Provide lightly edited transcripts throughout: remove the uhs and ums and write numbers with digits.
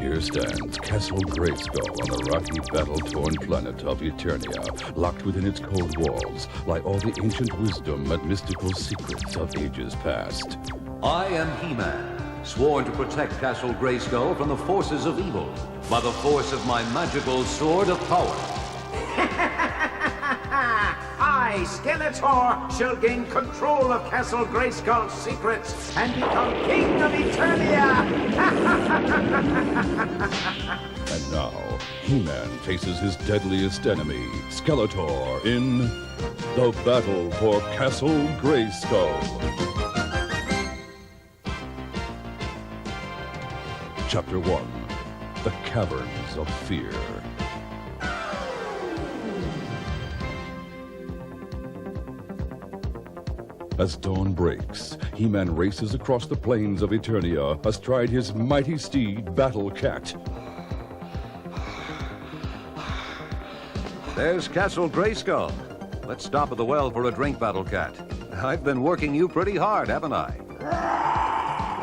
Here stands Castle Grayskull on the rocky, battle-torn planet of Eternia. Locked within its cold walls lie all the ancient wisdom and mystical secrets of ages past. I am He-Man, sworn to protect Castle Grayskull from the forces of evil by the force of my magical sword of power. I, Skeletor, shall gain control of Castle Grayskull's secrets and become King of Eternia! And now, He-Man faces his deadliest enemy, Skeletor, in the battle for Castle Grayskull. Chapter 1, The Caverns of Fear. As dawn breaks, He-Man races across the plains of Eternia astride his mighty steed, Battle Cat. There's Castle Grayskull. Let's stop at the well for a drink, Battle Cat. I've been working you pretty hard, haven't I?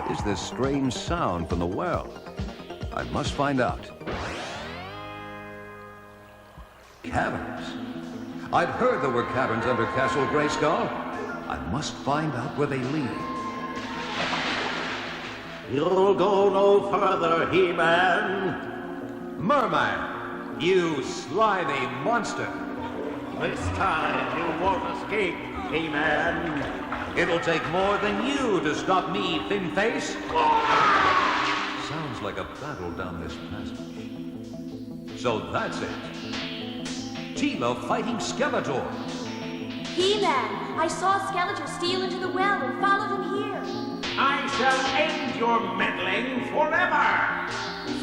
What is this strange sound from the well? I must find out. Caverns? I'd heard there were caverns under Castle Grayskull. I must find out where they lead. You'll go no further, He-Man. Merman, you slimy monster. This time you won't escape, He-Man. It'll take more than you to stop me, Thin Face. Sounds like a battle down this passage. So that's it. Tila fighting Skeletor. He-Man, I saw Skeletor steal into the well and followed him here. I shall end your meddling forever.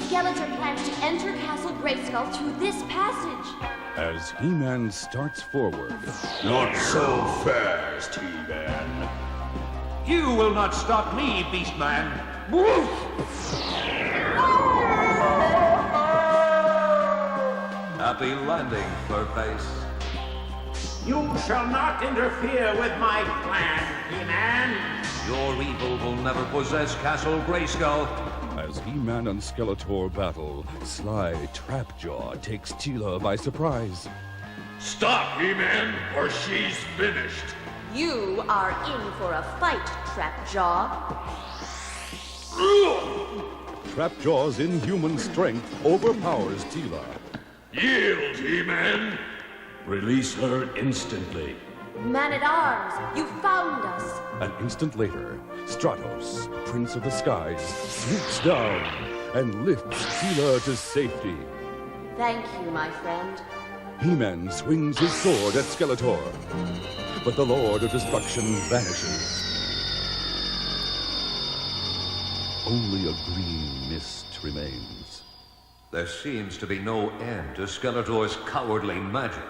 Skeletor plans to enter Castle Grayskull through this passage. As He-Man starts forward, Not so fast, He-Man. You will not stop me, Beastman. Happy landing, Furface. You shall not interfere with my plan, He-Man. Your evil will never possess Castle Grayskull. as He-Man and Skeletor battle, sly Trapjaw takes Tila by surprise. Stop, He-Man, or she's finished. You are in for a fight, Trapjaw. Trapjaw's inhuman strength overpowers Tila. Yield, He-Man. Release her instantly. Man-at-Arms, you found us. An instant later, Stratos, Prince of the Skies, swoops down and lifts Tila to safety. Thank you, my friend. He-Man swings his sword at Skeletor, but the Lord of Destruction vanishes. Only a green mist remains. There seems to be no end to Skeletor's cowardly magic.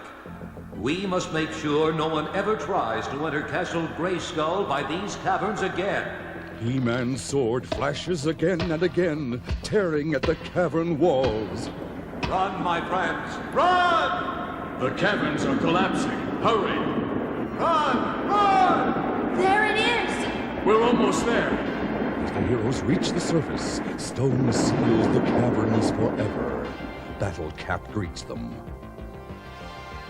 We must make sure no one ever tries to enter Castle Grayskull by these caverns again. He-Man's sword flashes again and again, tearing at the cavern walls. Run, my friends, run! The caverns are collapsing. Hurry! Run, run! There it is! We're almost there. As the heroes reach the surface, stone seals the caverns forever. Battle Cat greets them.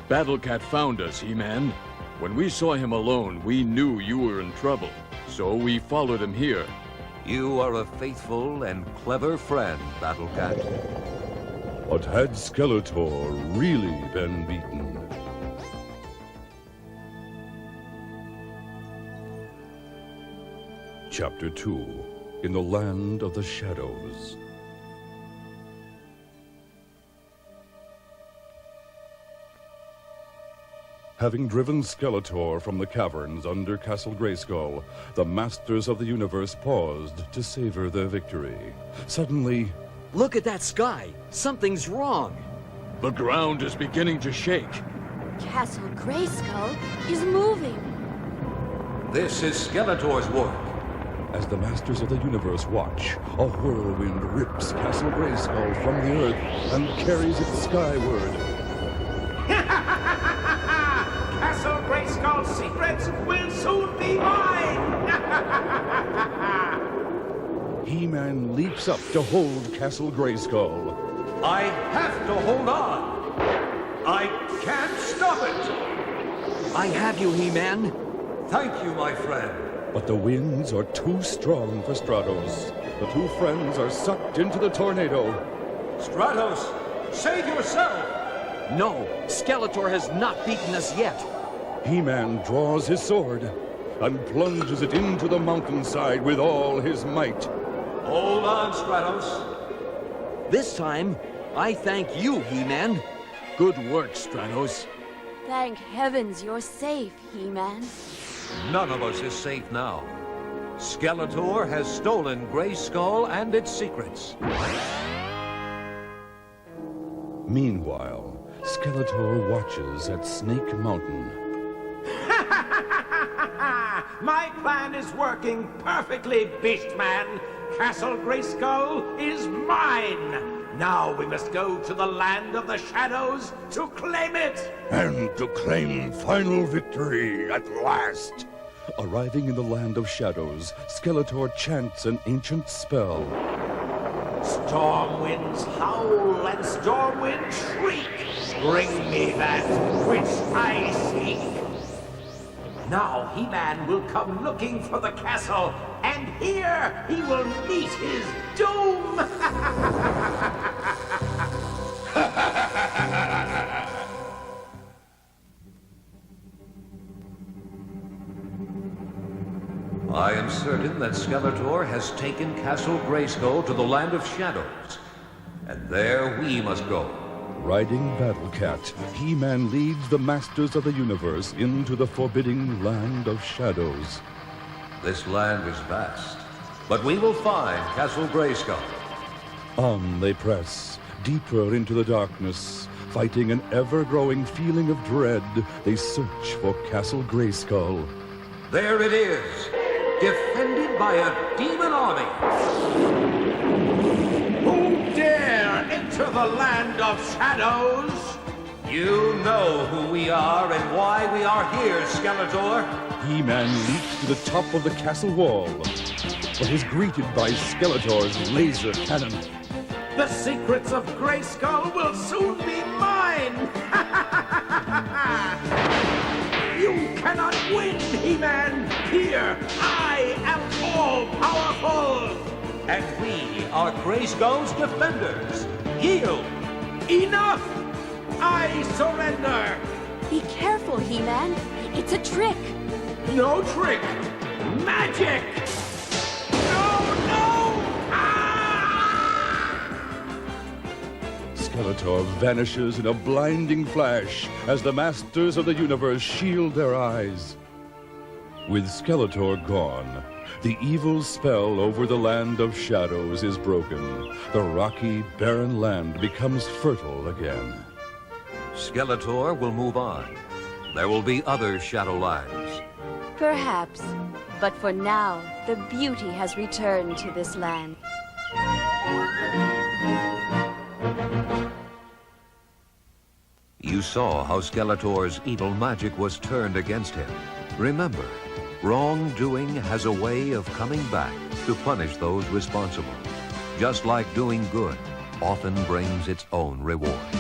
Battle Cat found us, He-Man. When we saw him alone, we knew you were in trouble. So we followed him here. You are a faithful and clever friend, Battle Cat. But had Skeletor really been beaten? Chapter 2, In the Land of the Shadows. Having driven Skeletor from the caverns under Castle Grayskull, the Masters of the Universe paused to savor their victory. Suddenly, Look at that sky! Something's wrong! The ground is beginning to shake. Castle Grayskull is moving. This is Skeletor's work. as the Masters of the Universe watch, a whirlwind rips Castle Grayskull from the earth and carries it skyward. Castle Grayskull's secrets will soon be mine! He-Man leaps up to hold Castle Grayskull. I have to hold on. I can't stop it. I have you, He-Man. Thank you, my friend. But the winds are too strong for Stratos. The two friends are sucked into the tornado. Stratos, save yourself. No, Skeletor has not beaten us yet. He-Man draws his sword and plunges it into the mountainside with all his might. Hold on, Stratos. This time, I thank you, He-Man. Good work, Stratos. Thank heavens you're safe, He-Man. None of us is safe now. Skeletor has stolen Grayskull and its secrets. Meanwhile, Skeletor watches at Snake Mountain. My plan is working perfectly, Beastman. Castle Grayskull is mine. Now we must go to the land of the shadows to claim it. And to claim final victory at last. Arriving in the land of shadows, Skeletor chants an ancient spell. Storm winds howl and storm winds shriek. Bring me that which I seek. Now He-Man will come looking for the castle, and here he will meet his doom. I am certain that Skeletor has taken Castle Grayskull to the land of shadows. And there we must go. Riding Battle Cat, He-Man leads the Masters of the Universe into the forbidding land of shadows. This land is vast, but we will find Castle Grayskull. On they press, deeper into the darkness. Fighting an ever-growing feeling of dread, they search for Castle Grayskull. There it is, defended by a demon army. Who dare enter the land of shadows? You know who we are and why we are here, Skeletor. He-Man leaps to the top of the castle wall, but is greeted by Skeletor's laser cannon. The secrets of Grayskull will soon be mine! You cannot win, He-Man! Here, I am all-powerful! And we are Grayskull's defenders. Yield! Enough! I surrender! Be careful, He-Man. It's a trick. No trick! Magic! No, no! Skeletor vanishes in a blinding flash as the Masters of the Universe shield their eyes. With Skeletor gone, the evil spell over the land of shadows is broken. The rocky, barren land becomes fertile again. Skeletor will move on. There will be other Shadowlands. Perhaps. But for now, the beauty has returned to this land. You saw how Skeletor's evil magic was turned against him. Remember, wrongdoing has a way of coming back to punish those responsible. Just like doing good often brings its own rewards.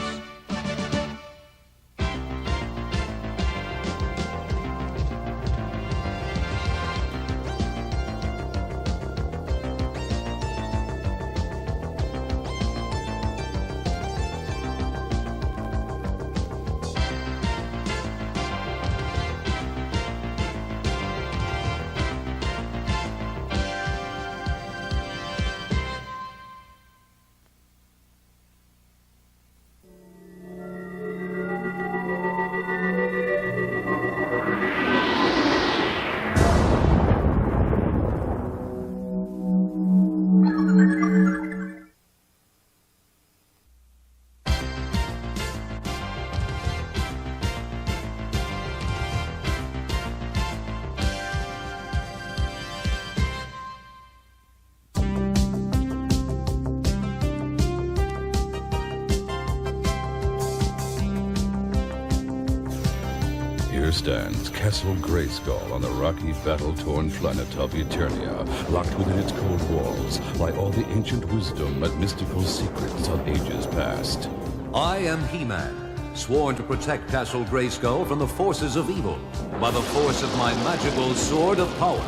stands Castle Grayskull on the rocky, battle-torn planet of Eternia, locked within its cold walls by all the ancient wisdom and mystical secrets of ages past. I am He-Man, sworn to protect Castle Grayskull from the forces of evil by the force of my magical sword of power.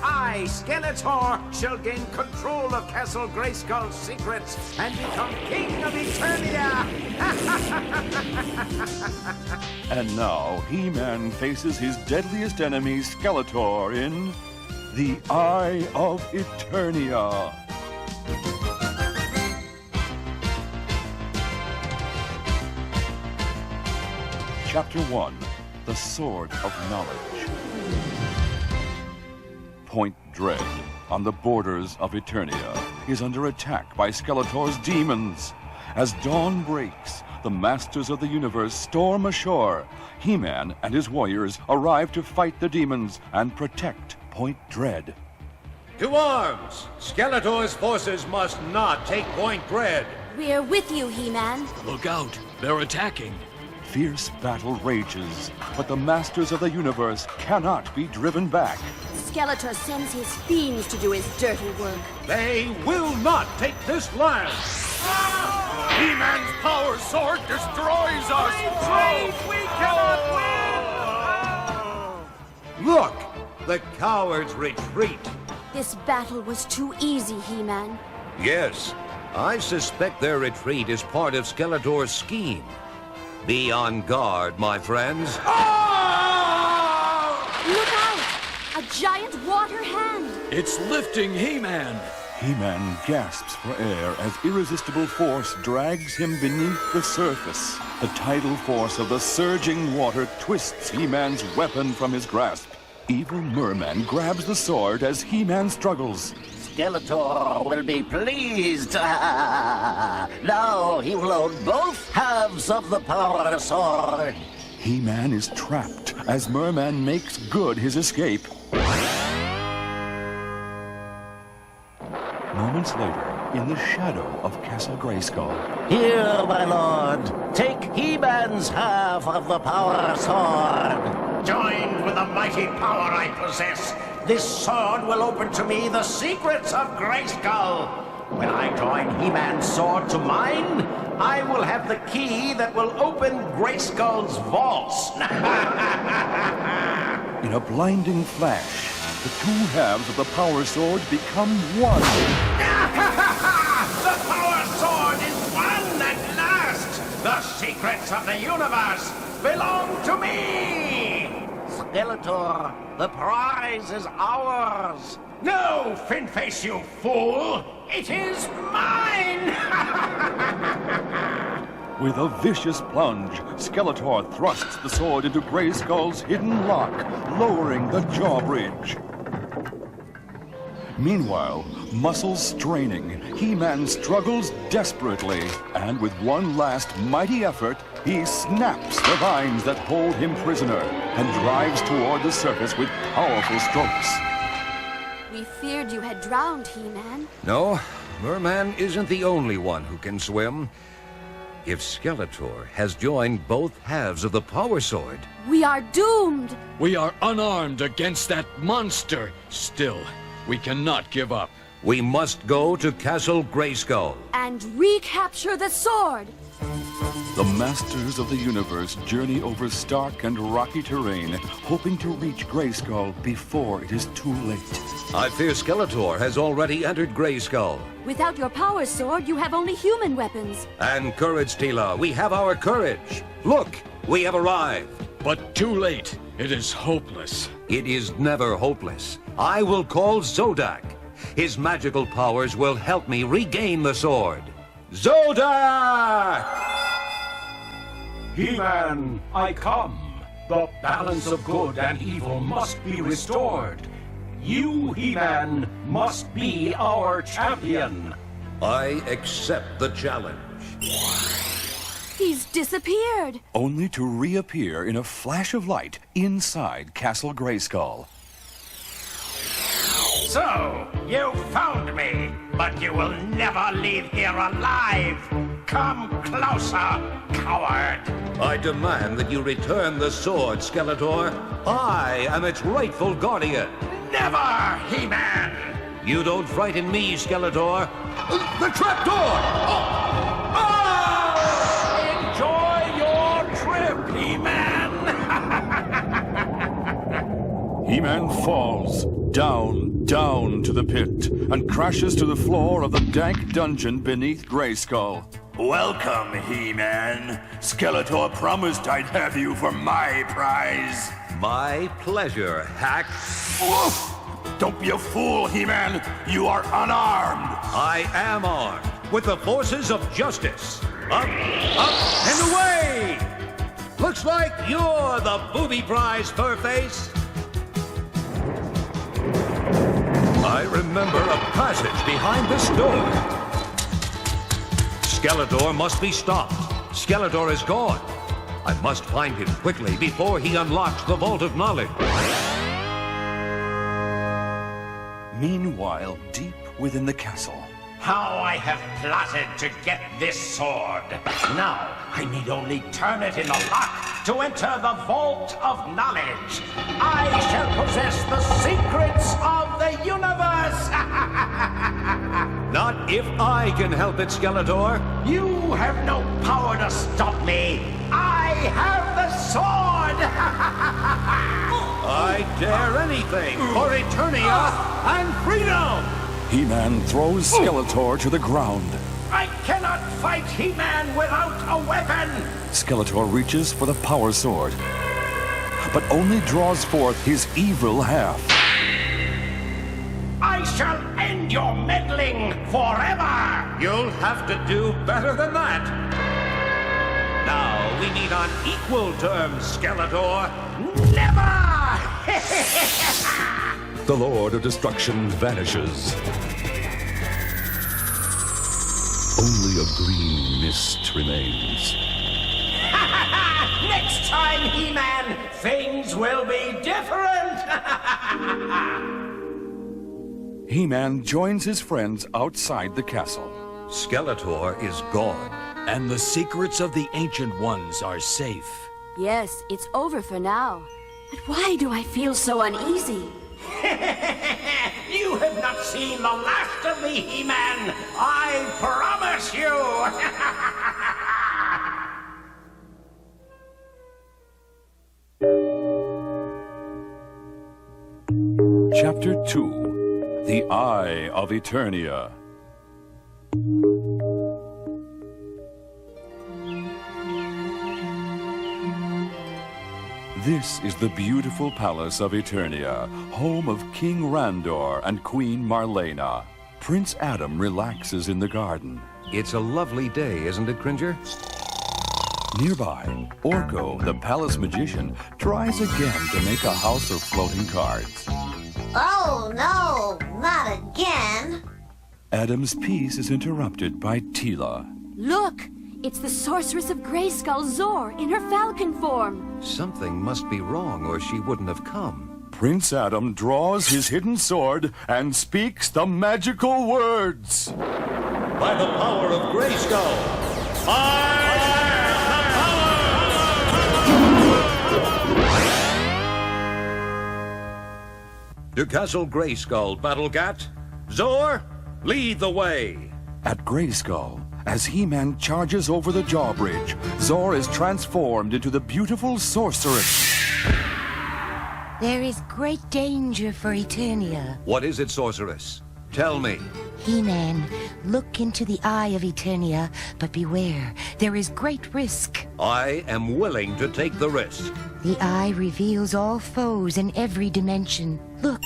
I, Skeletor, shall gain control of Castle Grayskull's secrets and become king of Eternia! And now, He-Man faces his deadliest enemy, Skeletor, in the Eye of Eternia. Chapter 1, The Sword of Knowledge. Point Dread, on the borders of Eternia, is under attack by Skeletor's demons. As dawn breaks, the Masters of the Universe storm ashore. He-Man and his warriors arrive to fight the demons and protect Point Dread. To arms! Skeletor's forces must not take Point Dread. We're with you, He-Man. Look out! They're attacking! Fierce battle rages, but the Masters of the Universe cannot be driven back. Skeletor sends his fiends to do his dirty work. They will not take this land! He-Man's power sword destroys us! We cannot win! Look! The cowards retreat. This battle was too easy, He-Man. Yes, I suspect their retreat is part of Skeletor's scheme. Be on guard, my friends. Look out! A giant water hand! It's lifting He-Man! He-Man gasps for air as irresistible force drags him beneath the surface. The tidal force of the surging water twists He-Man's weapon from his grasp. Evil Merman grabs the sword as He-Man struggles. Skeletor will be pleased. Now he will own both halves of the power sword. He-Man is trapped as Merman makes good his escape. Moments later, in the shadow of Castle Grayskull. Here, my lord, take He-Man's half of the power sword. Joined with the mighty power I possess, this sword will open to me the secrets of Grayskull. When I join He-Man's sword to mine, I will have the key that will open Grayskull's vaults. In a blinding flash, the two halves of the power sword become one. The power sword is one at last! The secrets of the universe belong to me! Skeletor, the prize is ours. No, Finface, you fool! It is mine! With a vicious plunge, Skeletor thrusts the sword into Grayskull's hidden lock, lowering the drawbridge. Meanwhile, muscles straining, He-Man struggles desperately, and with one last mighty effort, he snaps the vines that hold him prisoner and drives toward the surface with powerful strokes. We feared you had drowned, He-Man. No, Merman isn't the only one who can swim. If Skeletor has joined both halves of the power sword... We are doomed! We are unarmed against that monster! Still, we cannot give up. We must go to Castle Grayskull. And recapture the sword! The Masters of the Universe journey over stark and rocky terrain, hoping to reach Grayskull before it is too late. I fear Skeletor has already entered Grayskull. Without your power sword, you have only human weapons. And courage, Tila. We have our courage. Look, we have arrived. But too late. It is hopeless. It is never hopeless. I will call Zodak. His magical powers will help me regain the sword. Zodak! He-Man, I come. The balance of good and evil must be restored. You, He-Man, must be our champion. I accept the challenge. He's disappeared. Only to reappear in a flash of light inside Castle Grayskull. So, you found me, but you will never leave here alive. Come closer, coward! I demand that you return the sword, Skeletor. I am its rightful guardian. Never, He-Man! You don't frighten me, Skeletor. The trapdoor! Enjoy your trip, He-Man! He-Man falls down to the pit and crashes to the floor of the dank dungeon beneath Grayskull. Welcome, He-Man. Skeletor promised I'd have you for my prize. My pleasure, Hack. Woof! Don't be a fool, He-Man. You are unarmed. I am armed with the forces of justice. Up, and away! Looks like you're the booby prize, Furface. I remember a passage behind this door. Skeletor must be stopped. Skeletor is gone. I must find him quickly before he unlocks the Vault of Knowledge. Meanwhile, deep within the castle, How I have plotted to get this sword. Now, I need only turn it in the lock to enter the Vault of Knowledge. I shall possess the secrets of the universe. Not if I can help it, Skeletor. You have no power to stop me. I have the sword. I dare anything for Eternia and freedom! He-Man throws Skeletor to the ground. I cannot fight He-Man without a weapon. Skeletor reaches for the power sword, but only draws forth his evil half. I shall end your meddling forever. You'll have to do better than that. Now we meet on equal terms, Skeletor. Never! The Lord of Destruction vanishes. Only a green mist remains. Next time, He-Man, things will be different. He-Man joins his friends outside the castle. Skeletor is gone. And the secrets of the Ancient Ones are safe. Yes, it's over for now. But why do I feel so uneasy? You have not seen the last of me, He-Man. I promise you. Chapter 2, The Eye of Eternia. This is the beautiful palace of Eternia, home of King Randor and Queen Marlena. Prince Adam relaxes in the garden. It's a lovely day, isn't it, Cringer? Nearby, Orko, the palace magician, tries again to make a house of floating cards. Oh, no, not again. Adam's peace is interrupted by Teela. Look! It's the sorceress of Grayskull, Zor, in her falcon form. Something must be wrong or she wouldn't have come. Prince Adam draws his hidden sword and speaks the magical words. By the power of Grayskull, to Castle Grayskull, Battlecat. Zor, lead the way. At Grayskull, as He-Man charges over the drawbridge, Zor is transformed into the beautiful sorceress. There is great danger for Eternia. What is it, sorceress? Tell me. He-Man, look into the eye of Eternia, but beware, there is great risk. I am willing to take the risk. The eye reveals all foes in every dimension. Look.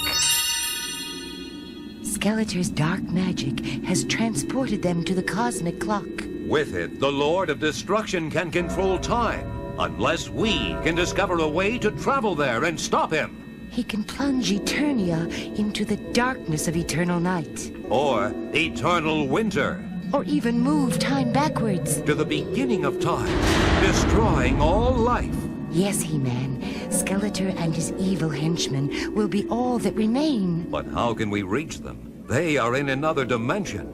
Skeletor's dark magic has transported them to the cosmic clock. With it, the Lord of Destruction can control time, unless we can discover a way to travel there and stop him. He can plunge Eternia into the darkness of eternal night. Or eternal winter. Or even move time backwards. To the beginning of time, destroying all life. Yes, He-Man. Skeletor and his evil henchmen will be all that remain. But how can we reach them? They are in another dimension.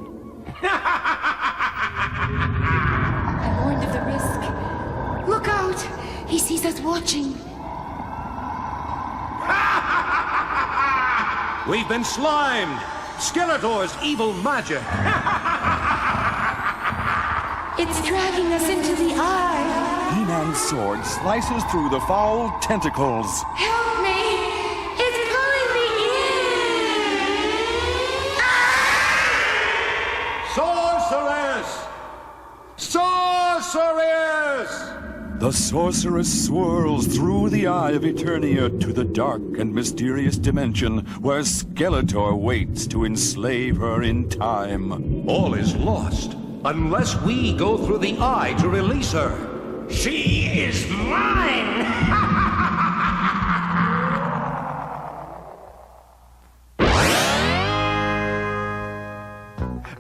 sees us watching. We've been slimed! Skeletor's evil magic! It's dragging us into the eye. He-Man's sword slices through the foul tentacles. Help me! It's pulling me in! Sorceress! Sorceress! The sorceress swirls through the eye of Eternia to the dark and mysterious dimension where Skeletor waits to enslave her in time. All is lost unless we go through the eye to release her. She is mine!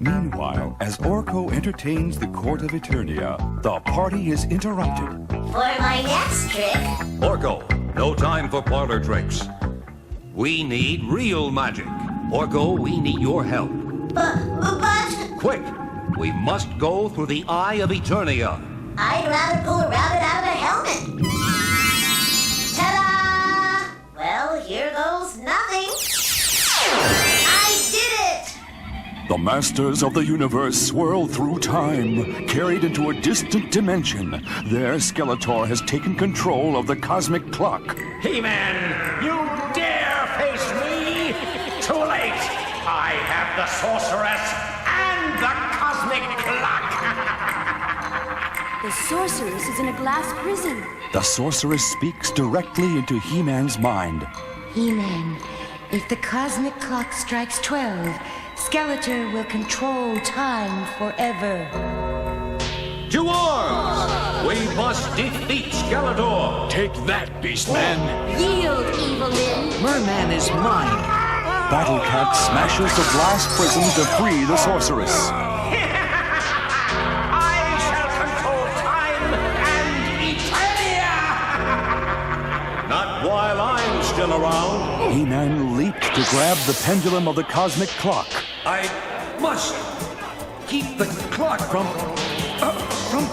Meanwhile, as Orko entertains the court of Eternia, the party is interrupted. For my next trick, Orko, no time for parlor tricks. We need real magic. Orko, we need your help. but Quick! We must go through the eye of Eternia. I'd rather pull a rabbit out of a helmet. Ta-da! Well, here goes nothing. I did it! The masters of the universe swirl through time, carried into a distant dimension. There, Skeletor has taken control of the cosmic clock. He-Man, you dare face me? Too late! I have the sorceress and the cosmic clock! The sorceress is in a glass prison. The sorceress speaks directly into He-Man's mind. He-Man, if the cosmic clock strikes 12, Skeletor will control time forever. To arms! We must defeat Skeletor! Take that, Beastman! Yield, evil Lyn. Merman is mine. Battle Cat smashes the glass prison to free the sorceress. I shall control time and Eternia! Not while I'm still around. He-Man leaped to grab the pendulum of the cosmic clock. I must keep the clock from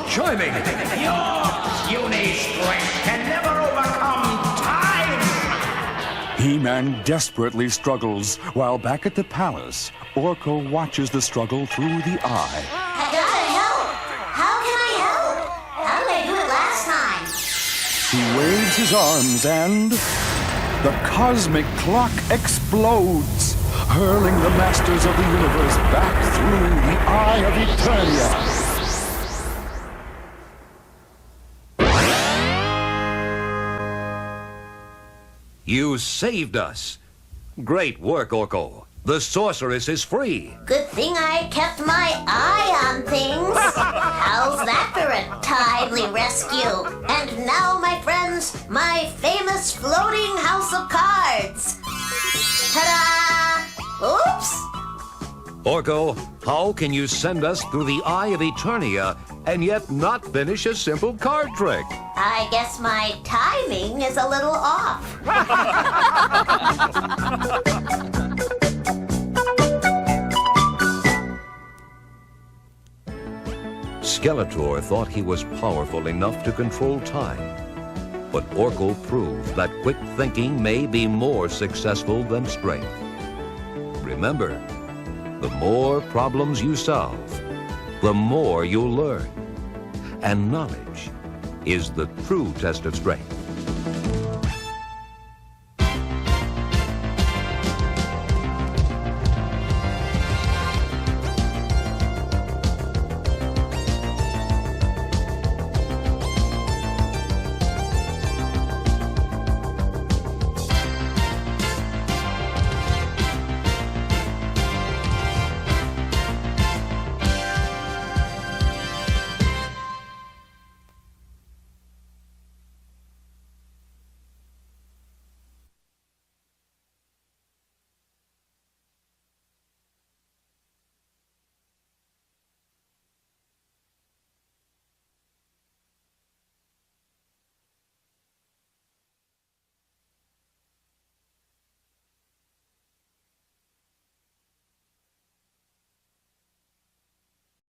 chiming. Your puny strength can never overcome time! He-Man desperately struggles, while back at the palace, Orko watches the struggle through the eye. I gotta help! How can I help? How did I do it last time? He waves his arms and the cosmic clock explodes, hurling the masters of the universe back through the eye of Eternia. You saved us. Great work, Orko. The sorceress is free. Good thing I kept my eye on things. How's that for a timely rescue? And now, my friends, my famous floating house of cards. Ta-da! Oops! Orko, how can you send us through the eye of Eternia and yet not finish a simple card trick? I guess my timing is a little off. Skeletor thought he was powerful enough to control time. But Orko proved that quick thinking may be more successful than strength. Remember, the more problems you solve, the more you'll learn. And knowledge is the true test of strength.